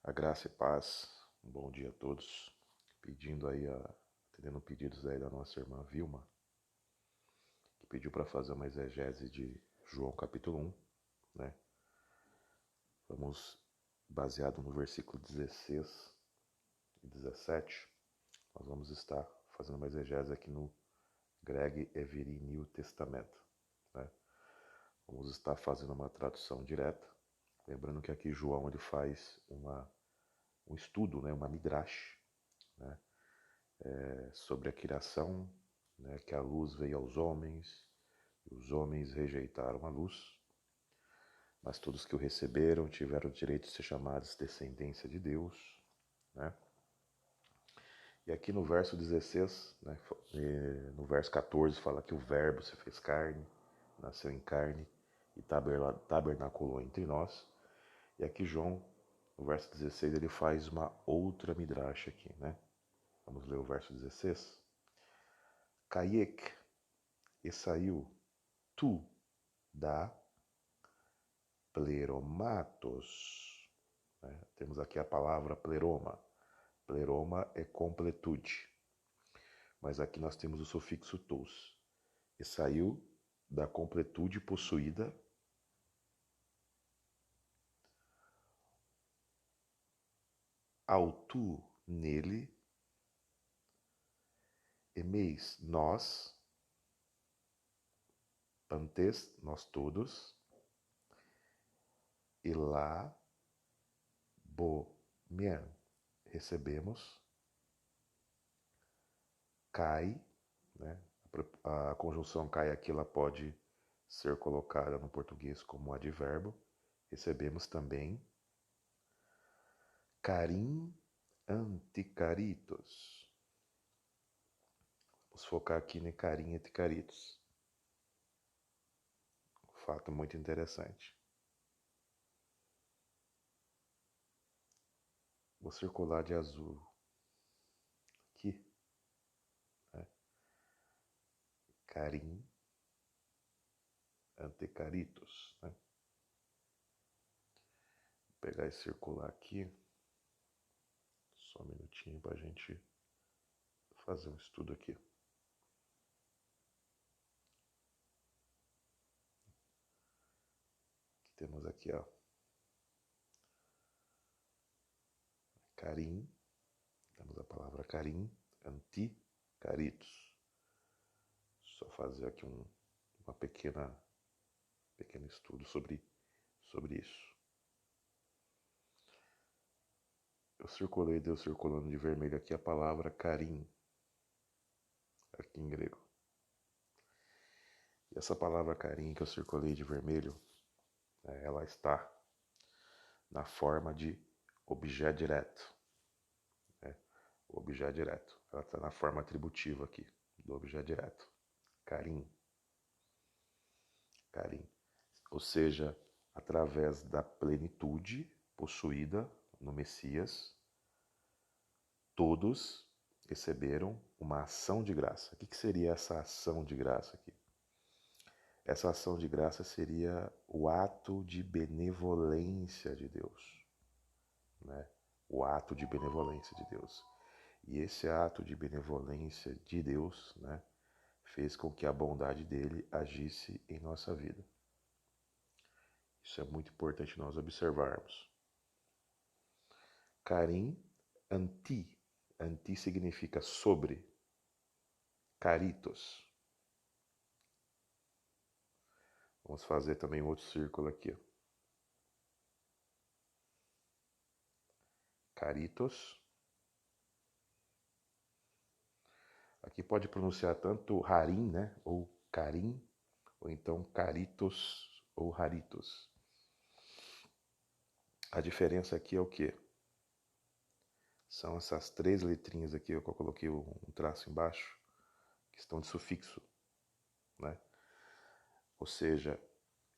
A graça e paz, um bom dia a todos. Atendendo pedidos aí da nossa irmã Vilma, que pediu para fazer uma exegese de João capítulo 1, né? Vamos, baseado no versículo 16 e 17, nós vamos estar fazendo uma exegese aqui no Greg Every New Testamento, né? Vamos estar fazendo uma tradução direta, lembrando que aqui João ele faz um estudo, né? Uma midrash, né? Sobre a criação, né, que a luz veio aos homens, e os homens rejeitaram a luz, mas todos que o receberam tiveram o direito de ser chamados descendência de Deus, né? E aqui no verso 16, né, no verso 14, fala que o verbo se fez carne, nasceu em carne e tabernaculou entre nós. E aqui João, no verso 16, ele faz uma outra midrash aqui, né? Vamos ler o verso 16. Kaiek, e saiu tu da pleromatos, né? Temos aqui a palavra pleroma. Pleroma é completude, mas aqui nós temos o sufixo tos. E saiu da completude possuída ao tu nele, emeis nós, pantes nós todos, e lá bomian recebemos, cai, né? A conjunção cai aqui, ela pode ser colocada no português como advérbio. Recebemos também carim anticaritos. Vamos focar aqui no carim anticaritos. Um fato muito interessante. Vou circular de azul aqui, né? Carim anticaritos, né? Vou pegar e circular aqui. Só um minutinho para a gente fazer um estudo aqui. Temos aqui, ó, carim, temos a palavra carim, anticaritos. Só fazer aqui uma pequeno estudo sobre isso. Deu circulando de vermelho aqui a palavra carim, aqui em grego. E essa palavra carim que eu circulei de vermelho, ela está na forma de objeto direto. Né? O objeto direto. Ela está na forma atributiva aqui, do objeto direto. Carim. Carim. Ou seja, através da plenitude possuída no Messias, todos receberam uma ação de graça. O que seria essa ação de graça aqui? Essa ação de graça seria o ato de benevolência de Deus, né? O ato de benevolência de Deus. E esse ato de benevolência de Deus, né, fez com que a bondade dele agisse em nossa vida. Isso é muito importante nós observarmos. Carim, anti. Anti significa sobre. Caritos. Vamos fazer também outro círculo aqui. Caritos. Aqui pode pronunciar tanto harim, né, ou carim, ou então caritos ou haritos. A diferença aqui é o quê? São essas três letrinhas aqui, eu coloquei um traço embaixo, que estão de sufixo, né? Ou seja,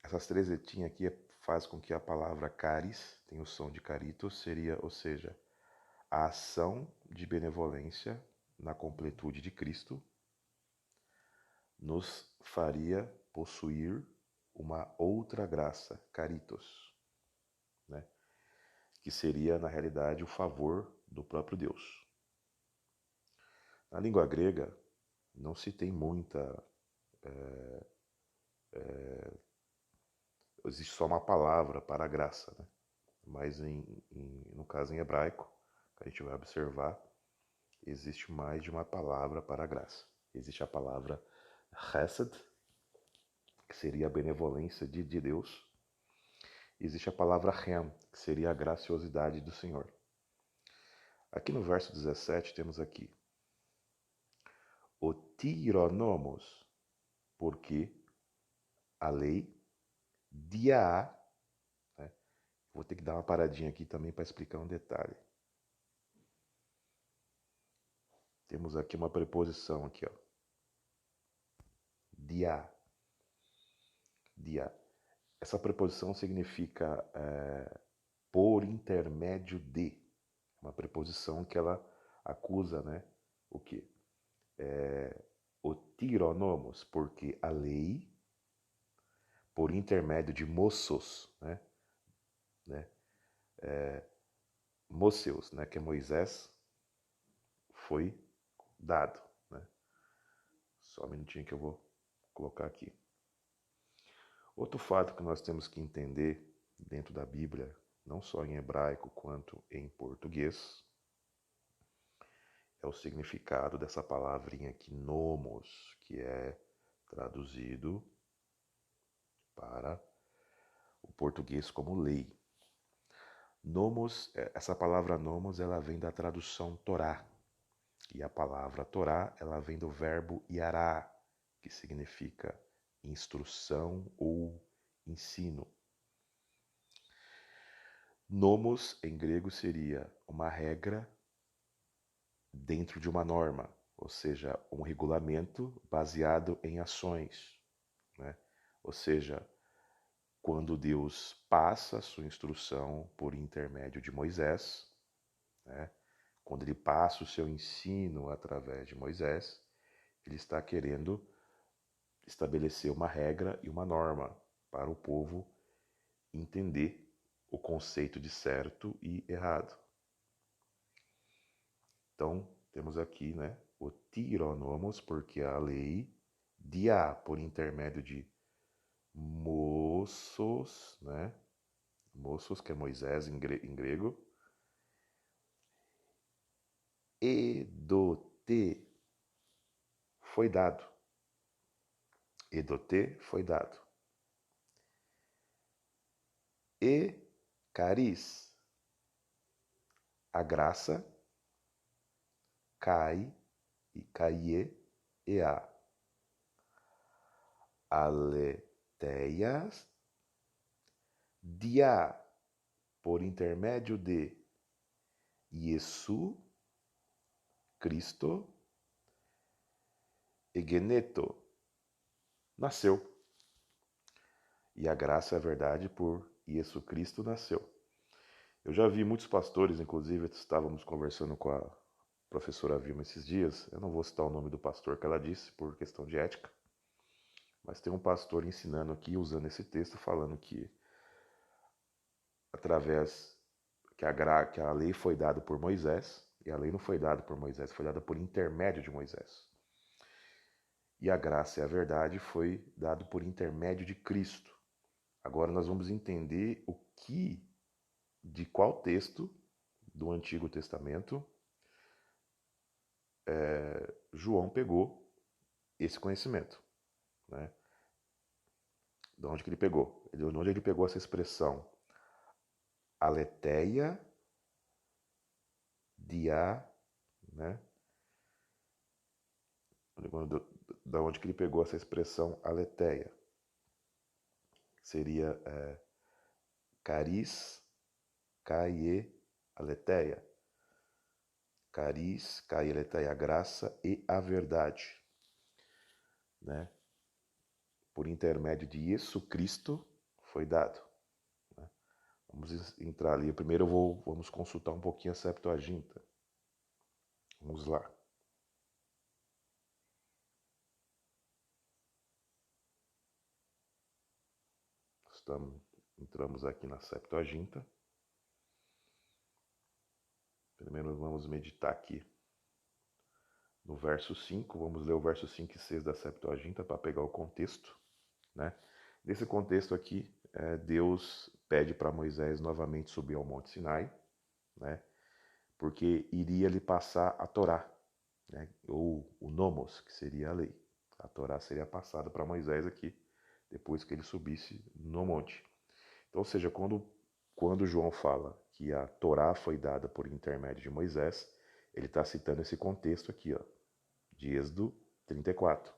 essas três letrinhas aqui faz com que a palavra caris tenha o som de caritos, seria, ou seja, a ação de benevolência na completude de Cristo nos faria possuir uma outra graça, caritos, né? que seria, na realidade, o favor do próprio Deus. Na língua grega, não se tem muita. Existe só uma palavra para a graça, né? Mas no caso em hebraico, que a gente vai observar, existe mais de uma palavra para a graça. Existe a palavra chesed, que seria a benevolência de Deus. Existe a palavra Hem, que seria a graciosidade do Senhor. Aqui no verso 17 temos aqui o tironomos, porque a lei dia, né? Vou ter que dar uma paradinha aqui também para explicar um detalhe. Temos aqui uma preposição aqui, ó. Dia. Dia. Essa preposição significa por intermédio de. Uma preposição que ela acusa, né? O quê? O tironomos, porque a lei, por intermédio de moços, né? Moceus, né? Que é Moisés, foi dado, né? Só um minutinho que eu vou colocar aqui. Outro fato que nós temos que entender dentro da Bíblia, não só em hebraico quanto em português, é o significado dessa palavrinha aqui, nomos, que é traduzido para o português como lei. Nomos, essa palavra nomos, ela vem da tradução Torá. E a palavra Torá, ela vem do verbo yará, que significa instrução ou ensino. Nomos, em grego, seria uma regra dentro de uma norma, ou seja, um regulamento baseado em ações, né? Ou seja, quando Deus passa a sua instrução por intermédio de Moisés, né? Quando ele passa o seu ensino através de Moisés, ele está querendo estabelecer uma regra e uma norma para o povo entender o conceito de certo e errado. Então, temos aqui, né, o tironomos, porque a lei, dia, por intermédio de moços, né, moços, que é Moisés em grego, edote, foi dado. Edote foi dado. E caris, a graça, cai, e caie, e a. Aleteias, dia, por intermédio de Yesu, Cristo, egeneto, nasceu. E a graça é a verdade por Yesu Cristo nasceu. Eu já vi muitos pastores, inclusive estávamos conversando com a professora Vilma esses dias, eu não vou citar o nome do pastor que ela disse por questão de ética, mas tem um pastor ensinando aqui, usando esse texto, falando que através que a lei foi dada por Moisés, e a lei não foi dada por Moisés, foi dada por intermédio de Moisés. E a graça e a verdade foi dado por intermédio de Cristo. Agora nós vamos entender de qual texto do Antigo Testamento João pegou esse conhecimento, né? De onde que ele pegou? De onde ele pegou essa expressão aletheia, dia, né? Da onde que ele pegou essa expressão aletheia? Seria caris, caie, aletheia. Caris, caie, aletheia, a graça e a verdade, né? Por intermédio de Jesus Cristo foi dado. Né? Vamos entrar ali. Primeiro vamos consultar um pouquinho a Septuaginta. Vamos lá. Entramos aqui na Septuaginta. Agora vamos meditar aqui no verso 5. Vamos ler o verso 5 e 6 da Septuaginta para pegar o contexto, né? Nesse contexto aqui, Deus pede para Moisés novamente subir ao Monte Sinai, né? Porque iria lhe passar a Torá, né? Ou o Nomos, que seria a lei. A Torá seria passada para Moisés aqui, depois que ele subisse no monte. Então, ou seja, quando João fala que a Torá foi dada por intermédio de Moisés, ele está citando esse contexto aqui, ó, de Êxodo 34.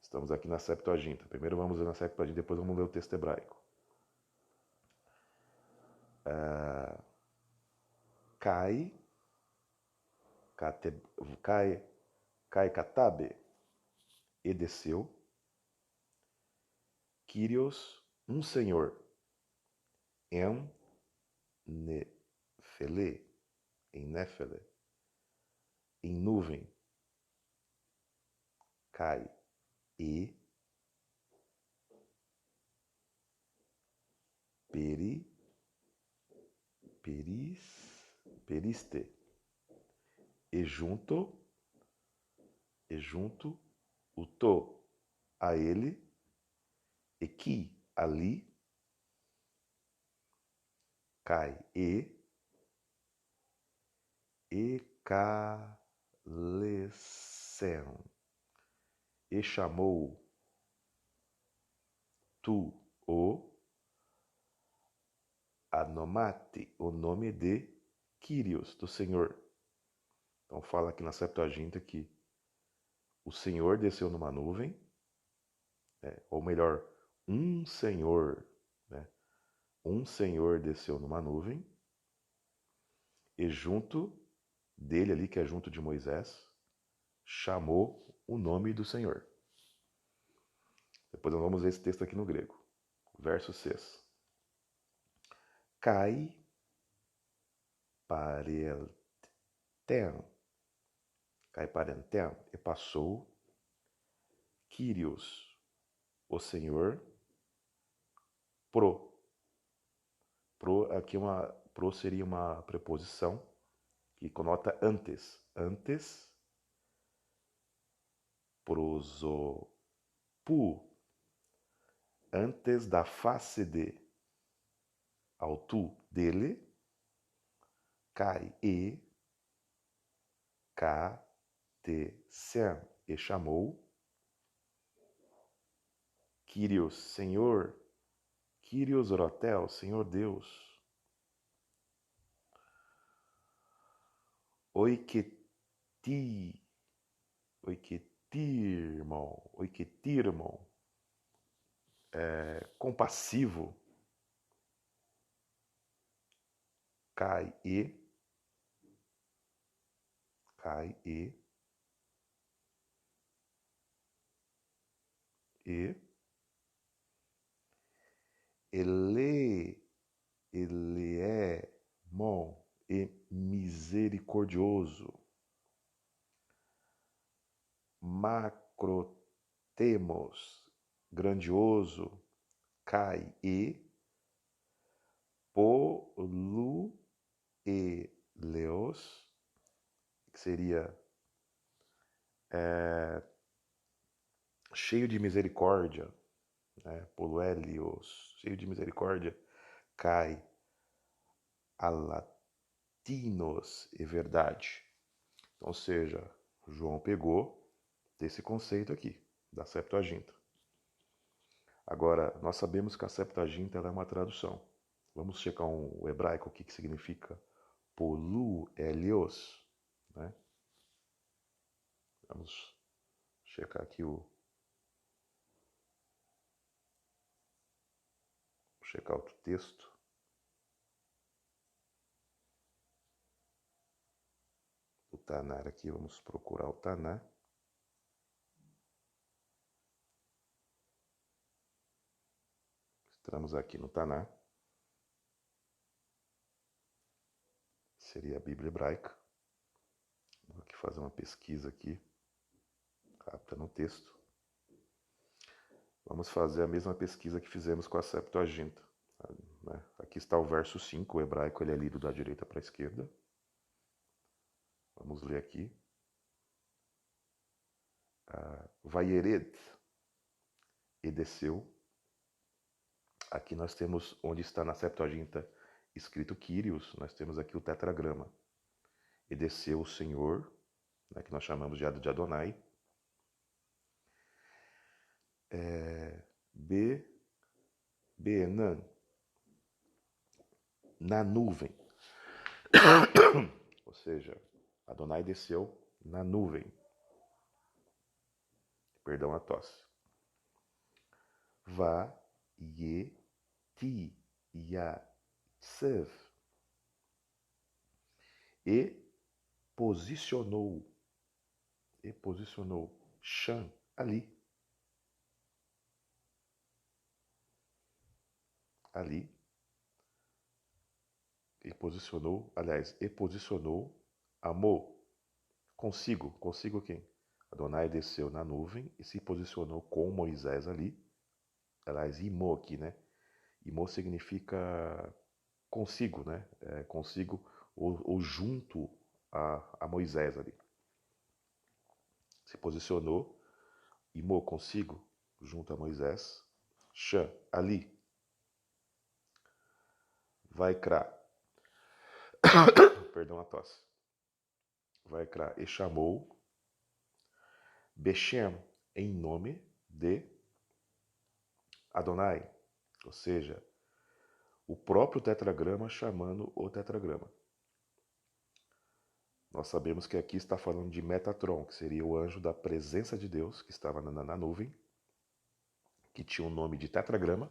Estamos aqui na Septuaginta. Primeiro vamos ler na Septuaginta, depois vamos ler o texto hebraico. Cai, Catabe, e desceu, Kyrios, um Senhor, em Nefele, em nuvem, cai, e periste, e junto o to a ele, e que ali cai, e calecem, e chamou tu o anomate, o nome de Kyrios, do Senhor. Então fala aqui na Septuaginta que o Senhor desceu numa nuvem, ou melhor, um Senhor, né? Um Senhor desceu numa nuvem, e junto dele ali, que é junto de Moisés, chamou o nome do Senhor. Depois nós vamos ver esse texto aqui no grego. Verso 6. Cai parentem, e passou Kyrios, o Senhor, pro. Aqui pro seria uma preposição que conota antes. Antes, prosopu, antes da face de, ao tu dele, cai e catecem, e chamou Kyrios, Senhor, Kyrios Rotel, Senhor Deus. Oiketirmon, compassivo, cai e ele é bom e misericordioso, macrotemos, grandioso, cai e polueleos, que seria cheio de misericórdia, né? Poluelios, cheio de misericórdia, cai a latinos e verdade. Então, ou seja, João pegou desse conceito aqui, da Septuaginta. Agora, nós sabemos que a Septuaginta ela é uma tradução. Vamos checar o hebraico, o que significa poluelios, né? Vamos checar aqui checar outro texto. O Taná aqui, vamos procurar o Taná. Entramos aqui no Taná. Seria a Bíblia hebraica. Vou aqui fazer uma pesquisa aqui. Capta no texto. Vamos fazer a mesma pesquisa que fizemos com a Septuaginta. Aqui está o verso 5, o hebraico ele é lido da direita para a esquerda. Vamos ler aqui. Vayered, e desceu. Aqui nós temos, onde está na Septuaginta escrito Kyrios, nós temos aqui o tetragrama. E desceu o Senhor, né, que nós chamamos de Adonai, Be'enan, na nuvem. Ou seja, Adonai desceu na nuvem. Perdão a tosse. Ti Yatsev. E posicionou Shan ali. E posicionou Amor consigo quem? Adonai desceu na nuvem e se posicionou com Moisés ali. Aliás, Imô aqui, né? Imô significa consigo, né? Consigo ou junto a Moisés ali. Se posicionou, Imô consigo, junto a Moisés. Shã, ali. Vaikra. Perdão a tosse. Vaikra, e chamou Bechem, em nome de Adonai. Ou seja, o próprio tetragrama chamando o tetragrama. Nós sabemos que aqui está falando de Metatron, que seria o anjo da presença de Deus, que estava na nuvem, que tinha o nome de tetragrama,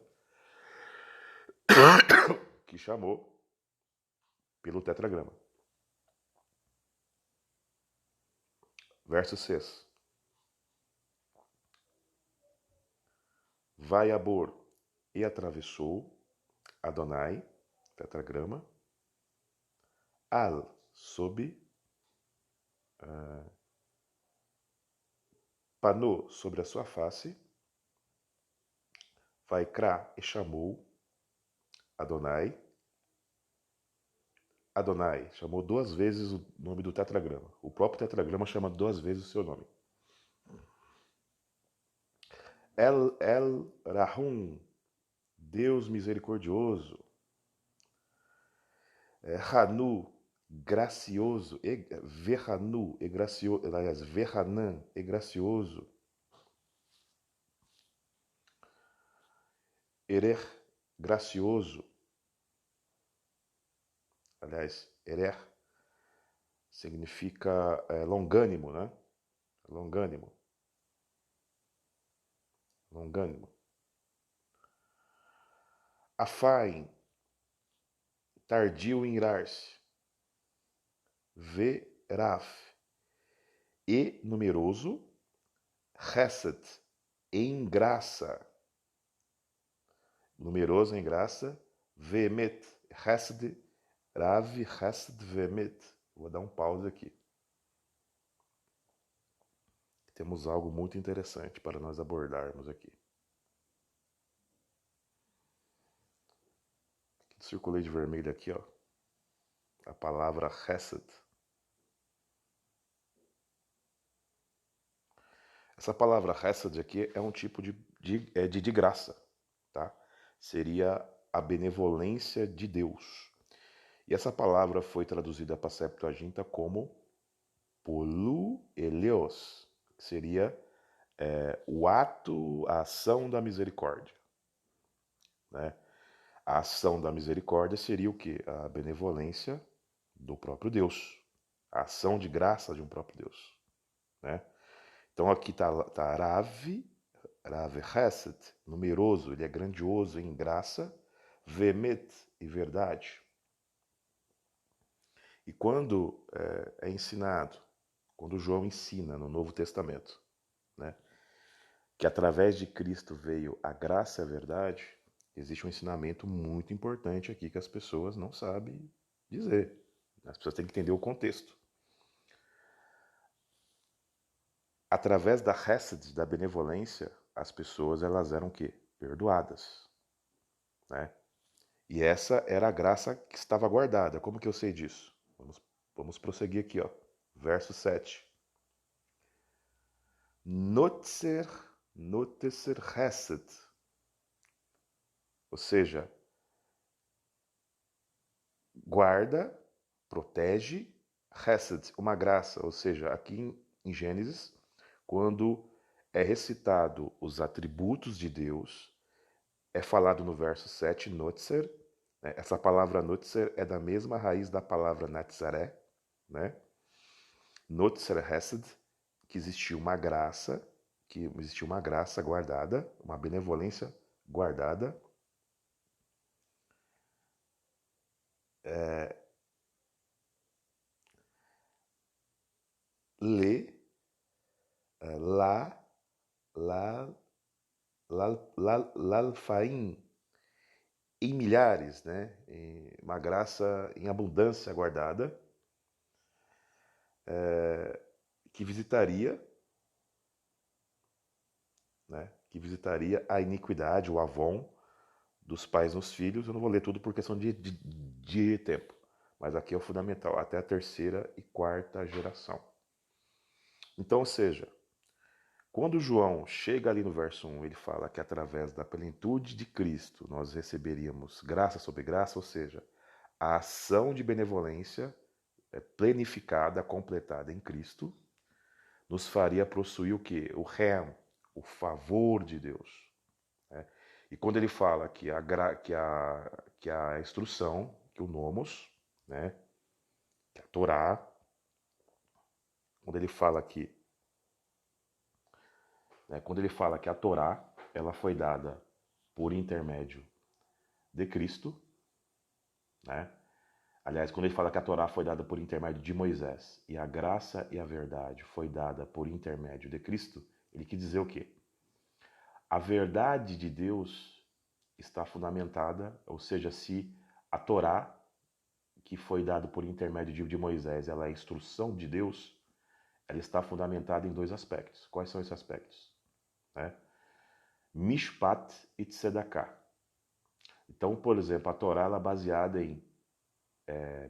que chamou pelo tetragrama. Verso 6. Vai a Bor e atravessou Adonai, tetragrama, Al, sob, Panô, sobre a sua face, Vaikra, e chamou Adonai, chamou 2 vezes o nome do tetragrama. O próprio tetragrama chama 2 vezes o seu nome. El Rahum, Deus misericordioso. Hanu, gracioso. Verhanu, e gracioso. Aliás, Verhanan, e gracioso. Erer, gracioso. Aliás, Erer significa longânimo, né? Longânimo. Afaim, tardio em irar-se. Veraf, e numeroso. Chesed, em graça. Numeroso em graça. Vemet, Chesed, Rav, Chesed, Vemet. Vou dar um pause aqui. Temos algo muito interessante para nós abordarmos aqui. Circulei de vermelho aqui, ó. A palavra Chesed. Essa palavra Chesed aqui é um tipo de graça, tá? Seria a benevolência de Deus. E essa palavra foi traduzida para a Septuaginta como Polu-eleos, que seria o ato, a ação da misericórdia. Né? A ação da misericórdia seria o quê? A benevolência do próprio Deus. A ação de graça de um próprio Deus. Né? Então aqui está Rav Chesed, numeroso, ele é grandioso em graça, Vemet, e verdade. E quando é ensinado, quando João ensina no Novo Testamento, né, que através de Cristo veio a graça e a verdade, existe um ensinamento muito importante aqui que as pessoas não sabem dizer. As pessoas têm que entender o contexto. Através da Chesed, da benevolência, as pessoas elas eram o quê? Perdoadas. Né? E essa era a graça que estava guardada. Como que eu sei disso? Vamos prosseguir aqui, ó. Verso 7. Notzer Hesed. Ou seja, guarda, protege, Hesed, uma graça. Ou seja, aqui em Gênesis, quando é recitado os atributos de Deus, é falado no verso 7, Notzer. Essa palavra Notzer é da mesma raiz da palavra Natzaré, né? Notzer Hesed, que existiu uma graça, guardada, uma benevolência guardada. Le, la, la, lalfaim, em milhares, né? Uma graça em abundância guardada, que visitaria, né? Que visitaria a iniquidade, o avon dos pais nos filhos. Eu não vou ler tudo por questão de tempo, mas aqui é o fundamental, até a terceira e quarta geração. Então, ou seja, quando João chega ali no verso 1, ele fala que através da plenitude de Cristo nós receberíamos graça sobre graça, ou seja, a ação de benevolência planificada, completada em Cristo, nos faria possuir o quê? O rem, o favor de Deus. Né? E quando ele fala que a instrução, que o nomos, né? Que a Torá, quando ele fala que quando ele fala que a Torá ela foi dada por intermédio de Cristo, né? Aliás, quando ele fala que a Torá foi dada por intermédio de Moisés e a graça e a verdade foi dada por intermédio de Cristo, ele quis dizer o quê? A verdade de Deus está fundamentada, ou seja, se a Torá, que foi dada por intermédio de Moisés, ela é a instrução de Deus, ela está fundamentada em dois aspectos. Quais são esses aspectos? Mishpat e Tzedakah. Então, por exemplo, a Torá ela é baseada em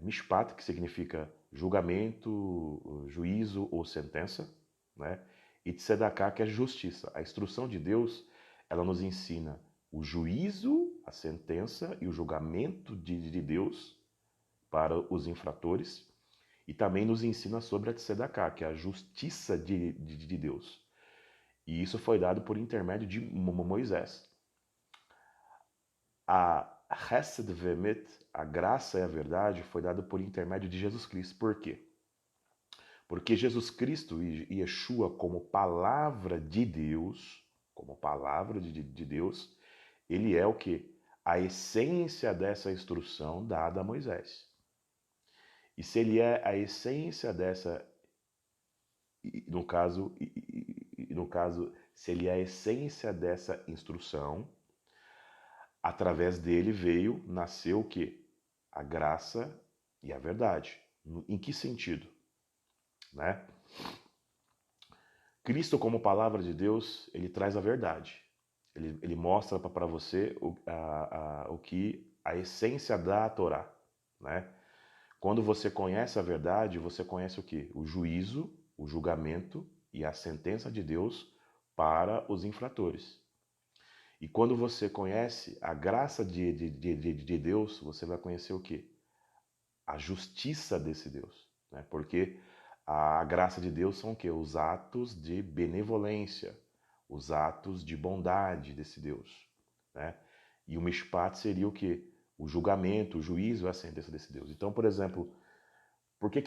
Mishpat, que significa julgamento, juízo ou sentença, né? E Tzedakah, que é justiça. A instrução de Deus, ela nos ensina o juízo, a sentença e o julgamento de Deus para os infratores, e também nos ensina sobre a Tzedakah, que é a justiça de Deus. E isso foi dado por intermédio de Moisés. A Hesed Vemet, a graça e a verdade, foi dada por intermédio de Jesus Cristo. Por quê? Porque Jesus Cristo e Yeshua, como palavra de Deus, ele é o que? A essência dessa instrução dada a Moisés. E se ele é a essência dessa, no caso, se ele é a essência dessa instrução, através dele nasceu o quê? A graça e a verdade. Em que sentido? Né? Cristo, como palavra de Deus, ele traz a verdade. Ele mostra para você o que a essência da Torá. Né? Quando você conhece a verdade, você conhece o que? O juízo, o julgamento e a sentença de Deus para os infratores. E quando você conhece a graça de Deus, você vai conhecer o que? A justiça desse Deus. Né? Porque a graça de Deus são o quê? Os atos de benevolência, os atos de bondade desse Deus. Né? E o mishpat seria o quê? O julgamento, o juízo, a sentença desse Deus. Então, por exemplo, por que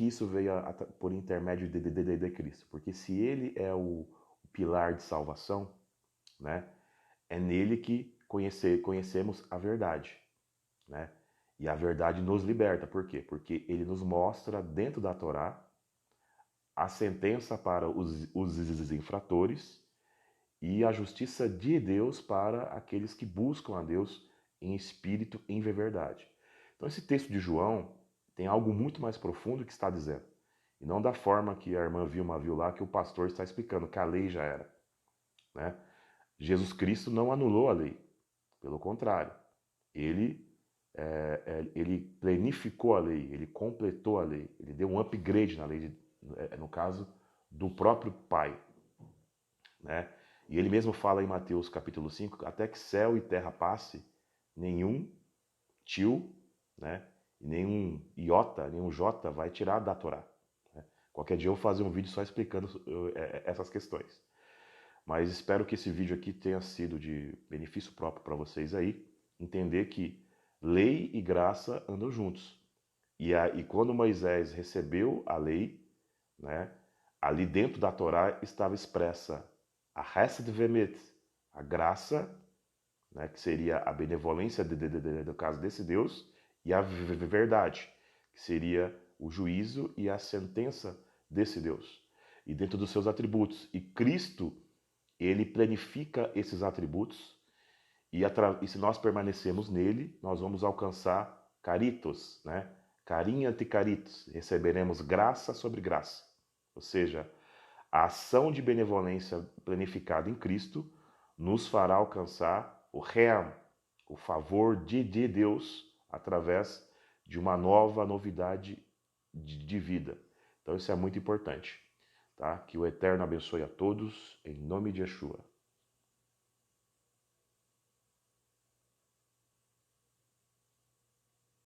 isso veio por intermédio de Cristo? Porque se ele é o pilar de salvação, né? É nele que conhecemos a verdade, né? E a verdade nos liberta. Por quê? Porque ele nos mostra dentro da Torá a sentença para os infratores e a justiça de Deus para aqueles que buscam a Deus em espírito e em verdade. Então esse texto de João tem algo muito mais profundo que está dizendo. E não da forma que a irmã Vilma viu lá, que o pastor está explicando, que a lei já era, né? Jesus Cristo não anulou a lei. Pelo contrário, ele ele planificou a lei, ele completou a lei, ele deu um upgrade na lei, no caso do próprio Pai, né? E ele mesmo fala em Mateus capítulo 5, até que céu e terra passe, nenhum tio, né? Nenhum iota, nenhum jota vai tirar da Torá. Né? Qualquer dia eu vou fazer um vídeo só explicando essas questões. Mas espero que esse vídeo aqui tenha sido de benefício próprio para vocês aí, entender que lei e graça andam juntos. E quando Moisés recebeu a lei, né, ali dentro da Torá estava expressa a Hesed Vemet, a graça, né, que seria a benevolência do caso desse Deus, e a verdade, que seria o juízo e a sentença desse Deus. E dentro dos seus atributos. E Cristo, ele planifica esses atributos, e se nós permanecemos nele, nós vamos alcançar caritos, né? Carinha de caritos, receberemos graça sobre graça. Ou seja, a ação de benevolência planificada em Cristo nos fará alcançar o Ream, o favor de Deus, através de uma novidade de vida. Então isso é muito importante. Tá? Que o Eterno abençoe a todos, em nome de Yeshua.